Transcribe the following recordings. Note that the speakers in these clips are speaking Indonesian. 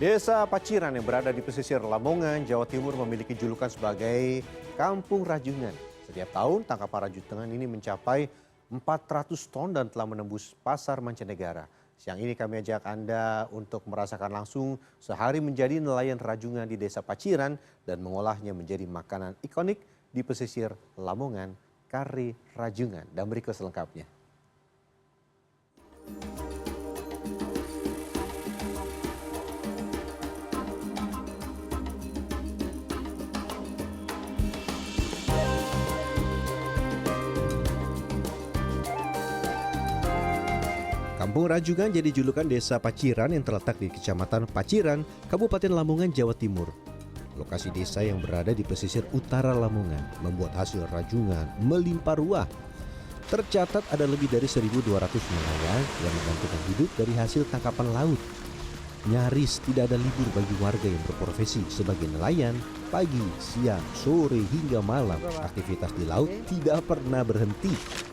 Desa Paciran yang berada di pesisir Lamongan, Jawa Timur memiliki julukan sebagai Kampung Rajungan. Setiap tahun tangkapan rajungan ini mencapai 400 ton dan telah menembus pasar mancanegara. Siang ini kami ajak Anda untuk merasakan langsung sehari menjadi nelayan rajungan di Desa Paciran dan mengolahnya menjadi makanan ikonik di pesisir Lamongan, kari rajungan. Dan berikut selengkapnya. Kampung Rajungan jadi julukan Desa Paciran yang terletak di Kecamatan Paciran, Kabupaten Lamongan, Jawa Timur. Lokasi desa yang berada di pesisir utara Lamongan membuat hasil rajungan melimpah ruah. Tercatat ada lebih dari 1.200 nelayan yang menggantungkan hidup dari hasil tangkapan laut. Nyaris tidak ada libur bagi warga yang berprofesi sebagai nelayan. Pagi, siang, sore hingga malam, aktivitas di laut tidak pernah berhenti.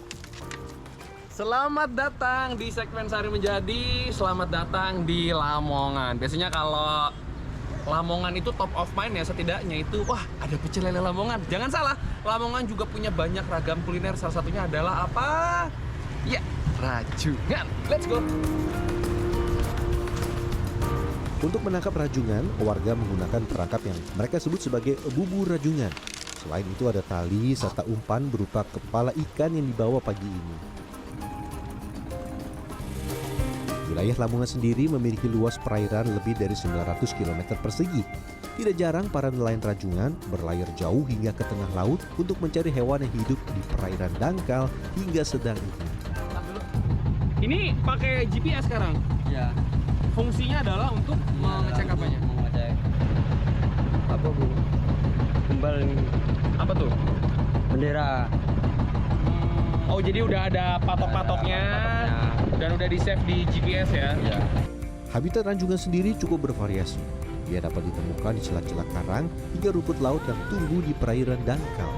Selamat datang di segmen Sehari Menjadi. Selamat datang di Lamongan. Biasanya kalau Lamongan itu top of mind ya, setidaknya itu wah ada pecel lele Lamongan. Jangan salah, Lamongan juga punya banyak ragam kuliner. Salah satunya adalah apa? Ya, rajungan. Let's go. Untuk menangkap rajungan, warga menggunakan perangkap yang mereka sebut sebagai bubur rajungan. Selain itu ada tali serta umpan berupa kepala ikan yang dibawa pagi ini. Wilayah Lamongan sendiri memiliki luas perairan lebih dari 900 km persegi. Tidak jarang para nelayan rajungan berlayar jauh hingga ke tengah laut untuk mencari hewan yang hidup di perairan dangkal hingga sedang ini. Ini pakai GPS sekarang? Ya. Fungsinya adalah untuk mengecek apanya? Mengecek apa bu? Kembal Apa tuh? bendera. Oh, jadi udah ada patok-patoknya dan udah di-save di GPS ya? Ya. Habitat rajungan sendiri cukup bervariasi. Dia dapat ditemukan di celah-celah karang hingga rumput laut yang tumbuh di perairan dangkal.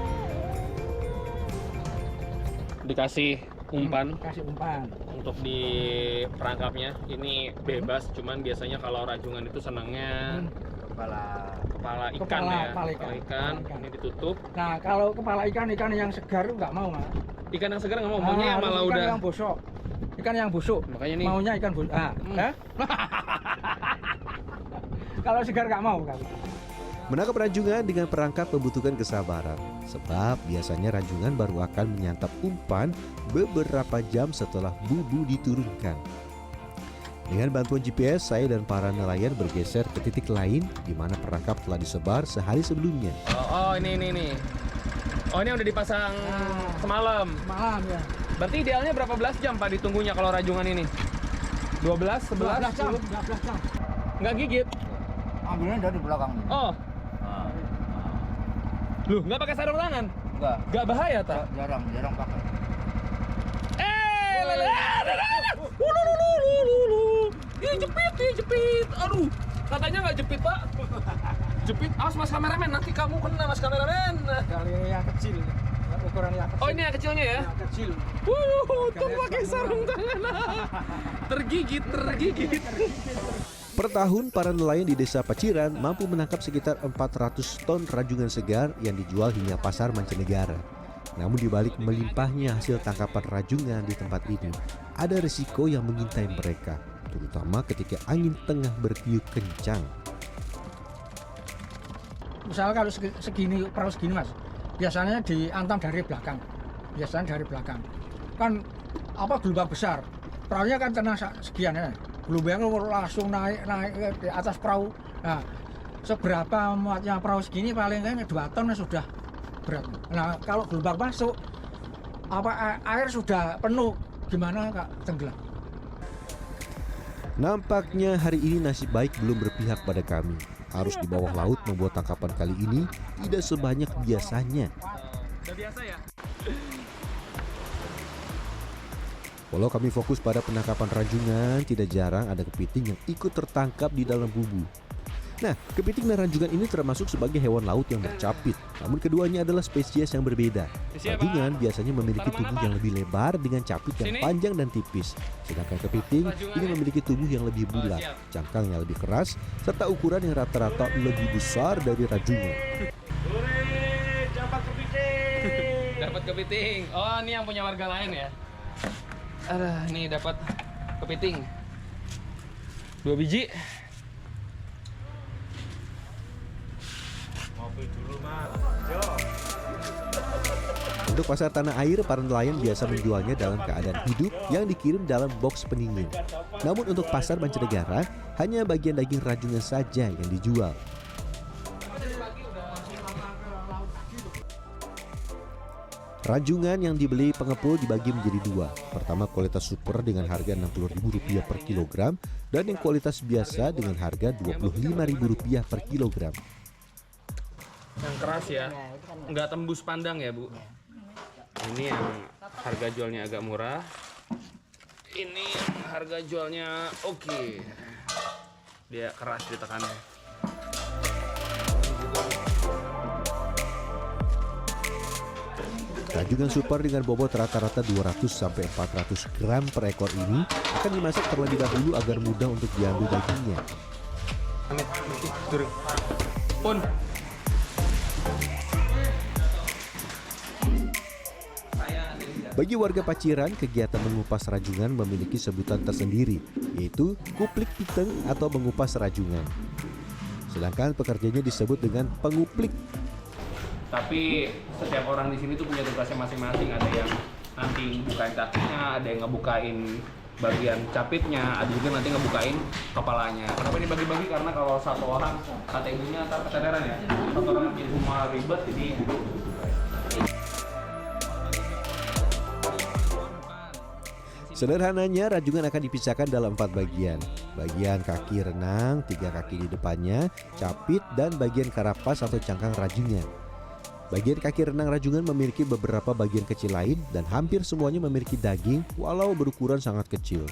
Dikasih umpan Kasih umpan. untuk di perangkapnya. Ini bebas, cuman biasanya kalau rajungan itu senangnya kepala ikan ya. Kepala Kepala ikan. ikan. Ini ditutup. Nah kalau kepala ikan yang segar nggak mau mas. Ikan yang segar nggak mau, maunya yang Harus malah ikan udah. yang busuk. Ikan yang busuk. Makanya nih. Maunya ikan busuk. Kalau segar nggak mau kali. Menangkap rajungan dengan perangkap membutuhkan kesabaran. Sebab biasanya rajungan baru akan menyantap umpan beberapa jam setelah bubu diturunkan. Dengan bantuan GPS, saya dan para nelayan bergeser ke titik lain di mana perangkap telah disebar sehari sebelumnya. Oh, ini. Oh, ini udah dipasang semalam. Malam ya. Berarti idealnya berapa belas jam Pak ditunggunya kalau rajungan ini? 12, 11, 12 jam. 10? 12 jam. Nggak gigit? Ambilnya dari belakang. Oh. Loh, nggak pakai sarung tangan? Enggak, Nggak bahaya, tak? jarang pakai. Lele. Ih, jepit. Aduh, katanya nggak jepit, Pak. Jepit. Awas Mas kameramen, nanti kamu kena Mas kameramen. Kali ini yang kecil. Ukuran yang kecil. Oh, ini yang kecilnya ya? Yang kecil. Tuh pakai sarung tangan. Tergigit. Per tahun, para nelayan di Desa Paciran mampu menangkap sekitar 400 ton rajungan segar yang dijual hingga pasar mancanegara. Namun di balik melimpahnya hasil tangkapan rajungan di tempat ini, ada risiko yang mengintai mereka, terutama ketika angin tengah bertiup kencang. Misalnya kalau perahu segini mas, biasanya diantam dari belakang. Kan apa gelombang besar, perahunya kan kena sekian ya. Gelombangnya langsung naik di atas perahu. Nah, seberapa muatnya perahu segini paling kan 2 ton sudah berat. Nah, kalau gelombang masuk, air sudah penuh, gimana Kak tenggelam? Nampaknya hari ini nasib baik belum berpihak pada kami. Arus di bawah laut membuat tangkapan kali ini tidak sebanyak biasanya. Udah biasa ya? Walau kami fokus pada penangkapan rajungan, tidak jarang ada kepiting yang ikut tertangkap di dalam bubu. Nah, kepiting dan rajungan ini termasuk sebagai hewan laut yang bercapit. Namun keduanya adalah spesies yang berbeda. Rajungan biasanya memiliki tubuh yang lebih lebar dengan capit yang panjang dan tipis. Sedangkan kepiting ini memiliki tubuh yang lebih bulat, cangkang yang lebih keras, serta ukuran yang rata-rata lebih besar dari rajungan. Dapat kepiting. Dapat kepiting. Oh, ini yang punya warga lain ya. Nih dapat kepiting. 2 biji. Untuk pasar tanah air, para nelayan biasa menjualnya dalam keadaan hidup yang dikirim dalam box pendingin. Namun untuk pasar mancanegara, hanya bagian daging rajungan saja yang dijual. Rajungan yang dibeli pengepul dibagi menjadi dua. Pertama kualitas super dengan harga Rp60.000 per kilogram dan yang kualitas biasa dengan harga Rp25.000 per kilogram. Yang keras ya, nggak tembus pandang ya Bu. Ini yang harga jualnya agak murah. Ini yang harga jualnya oke. Dia keras ditekannya. Rajungan super dengan bobot rata-rata 200-400 gram per ekor ini akan dimasak terlebih dahulu agar mudah untuk diambil dagingnya. Pun. Bagi warga Paciran, kegiatan mengupas rajungan memiliki sebutan tersendiri, yaitu kuplik piteng atau mengupas rajungan. Sedangkan pekerjanya disebut dengan penguplik. Tapi setiap orang di sini tuh punya tugasnya masing-masing. Ada yang nanti ngebukain kakinya, ada yang ngebukain bagian capitnya, ada juga nanti ngebukain kepalanya. Kenapa ini bagi-bagi? Karena kalau satu orang, kata ibunya ntar keteteran ya. Satu orang jadi semua ribet, jadi Sederhananya, rajungan akan dipisahkan dalam 4 bagian. Bagian kaki renang, 3 kaki di depannya, capit, dan bagian karapas atau cangkang rajungan. Bagian kaki renang rajungan memiliki beberapa bagian kecil lain dan hampir semuanya memiliki daging walau berukuran sangat kecil.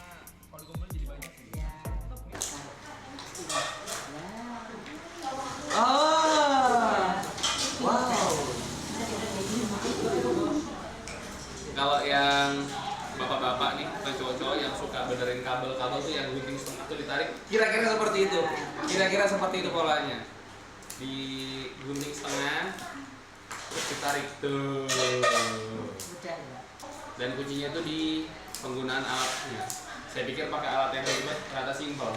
kalau yang bapak-bapak nih, atau cowok-cowok yang suka benerin kabel-kabel tuh yang gunting setengah tuh ditarik, kira-kira seperti itu. Kira-kira seperti itu polanya. Digunting setengah, terus ditarik tuh. Dan kuncinya tuh di penggunaan alatnya. Saya pikir pakai alat yang ribet, ternyata simpel.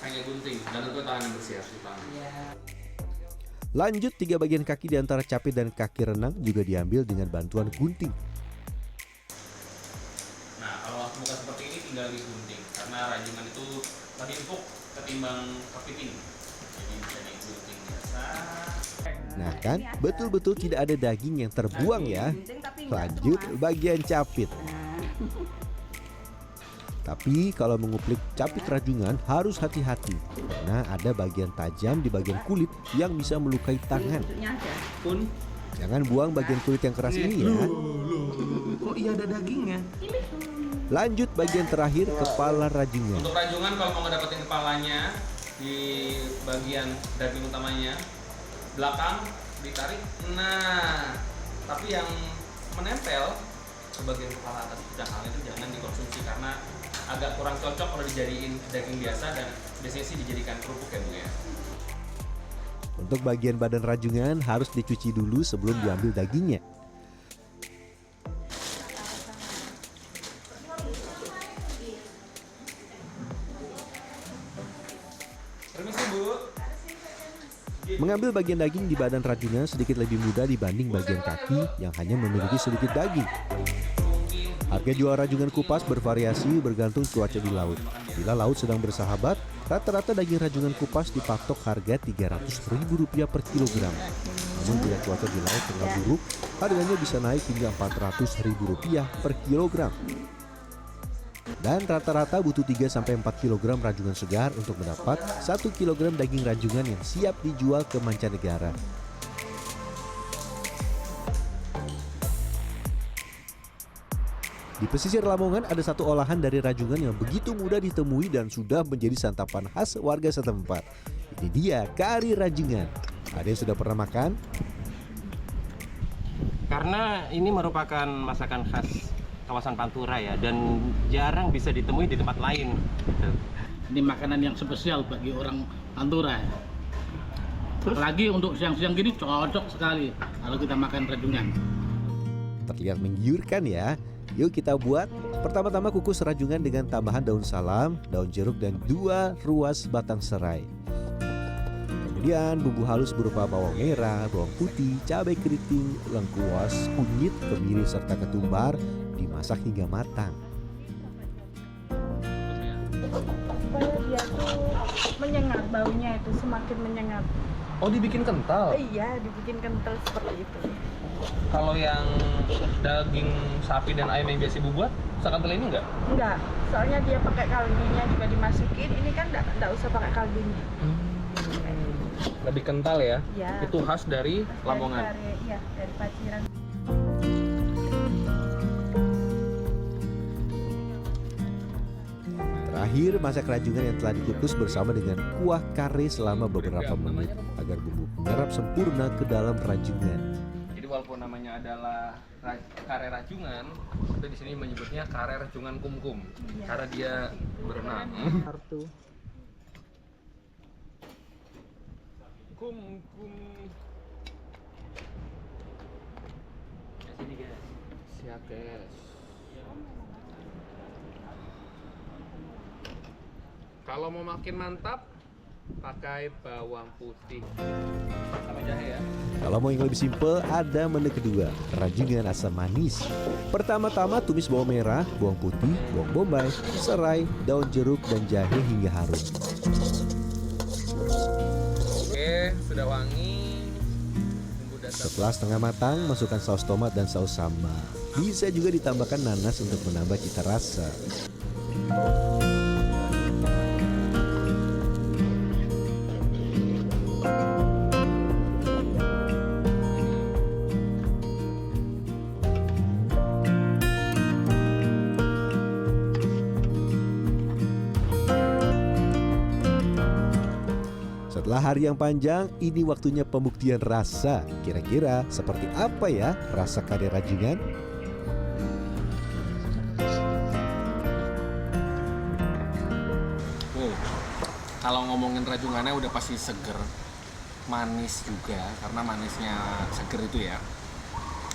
Hanya gunting. Dan tentu tangan yang bersih harus ditangan. Lanjut, 3 bagian kaki di antara capit dan kaki renang juga diambil dengan bantuan gunting. Nah, kalau bukan seperti ini tinggal digunting. Karena rajungan itu lebih empuk ketimbang kepiting. Jadi bisa digunting biasa. Nah kan, betul-betul tidak ada daging yang terbuang ya. Lanjut bagian capit. Tapi kalau menguplik capit rajungan harus hati-hati karena ada bagian tajam di bagian kulit yang bisa melukai tangan. Pun, Jangan buang bagian kulit yang keras ini ya. kok iya ada dagingnya? Lanjut bagian terakhir, kepala rajungan. Untuk rajungan kalau mau ngedapetin kepalanya di bagian daging utamanya belakang ditarik. Nah, tapi yang menempel ke bagian kepala atas cangkang itu jangan dikonsumsi karena agak kurang cocok kalau dijadiin daging biasa dan biasanya sih dijadikan kerupuk ya Bu ya. Untuk bagian badan rajungan harus dicuci dulu sebelum diambil dagingnya. Permisi Bu. Mengambil bagian daging di badan rajungan sedikit lebih mudah dibanding bagian kaki yang hanya memiliki sedikit daging. Harga jual rajungan kupas bervariasi bergantung cuaca di laut. Bila laut sedang bersahabat, rata-rata daging rajungan kupas dipatok harga Rp300.000 per kilogram. Namun bila cuaca di laut tengah buruk, harganya bisa naik hingga Rp400.000 per kilogram. Dan rata-rata butuh 3-4 kg rajungan segar untuk mendapat 1 kg daging rajungan yang siap dijual ke mancanegara. Di pesisir Lamongan ada satu olahan dari rajungan yang begitu mudah ditemui dan sudah menjadi santapan khas warga setempat. Ini dia kari rajungan. Ada yang sudah pernah makan? Karena ini merupakan masakan khas kawasan Pantura ya, dan jarang bisa ditemui di tempat lain. Gitu. Ini makanan yang spesial bagi orang Pantura. Apalagi untuk siang-siang gini cocok sekali kalau kita makan rajungan. Terlihat menggiurkan ya. Yuk kita buat. Pertama-tama kukus rajungan dengan tambahan daun salam, daun jeruk, dan 2 ruas batang serai. Kemudian bumbu halus berupa bawang merah, bawang putih, cabai keriting, lengkuas, kunyit, kemiri, serta ketumbar dimasak hingga matang. Supaya dia tuh menyengat, baunya itu semakin menyengat. Oh, dibikin kental. Iya, dibikin kental seperti itu. Kalau yang daging sapi dan ayam yang biasa ibu buat, sekental ini enggak? Enggak, soalnya dia pakai kaldunya juga dimasukin. Ini kan enggak usah pakai kaldunya. Lebih kental ya? Iya. Itu khas dari Lamongan. Iya, dari Paciran. Terakhir, masak rajungan yang telah dikukus bersama dengan kuah kare selama beberapa menit agar bumbu menyerap sempurna ke dalam rajungan. Jadi walaupun namanya adalah kare rajungan, tapi di sini menyebutnya kare rajungan kumkum. Iya. Karena dia berenang. Kartu. Kumkum. Sini guys. Siap guys. Kalau mau makin mantap, pakai bawang putih sama jahe ya. Kalau mau yang lebih simpel, ada menu kedua, rajungan asam manis. Pertama-tama tumis bawang merah, bawang putih, bawang bombay, serai, daun jeruk, dan jahe hingga harum. Oke, sudah wangi. Bumbu dasar. Setelah setengah matang, masukkan saus tomat dan saus sambal. Bisa juga ditambahkan nanas untuk menambah cita rasa. Setelah hari yang panjang, ini waktunya pembuktian rasa. Kira-kira seperti apa ya rasa kari rajungan? Kalau ngomongin rajungannya udah pasti seger, manis juga karena manisnya seger itu ya.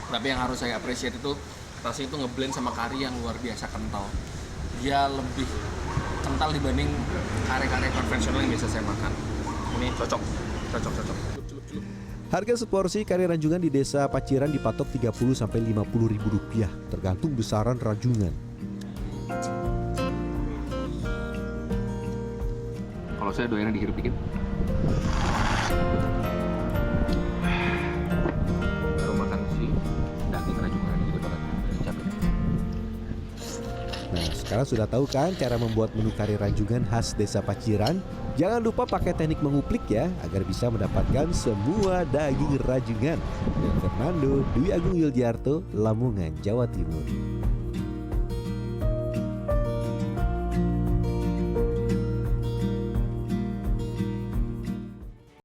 Tapi yang harus saya appreciate itu rasanya itu ngeblend sama kari yang luar biasa kental. Dia lebih kental dibanding kare-kare konvensional yang biasa saya makan. Ini cocok. Celup. Harga seporsi kari rajungan di Desa Paciran dipatok 30 sampai 50 ribu rupiah, tergantung besaran rajungan. Kalau saya doyannya dihirup dikit. Baru makan si daging rajungan juga banget. Capek. Nah, sekarang sudah tahu kan cara membuat menu kari rajungan khas Desa Paciran? Jangan lupa pakai teknik menguplik ya, agar bisa mendapatkan semua daging rajungan. Dan Fernando, Dwi Agung Yuldiarto, Lamongan, Jawa Timur.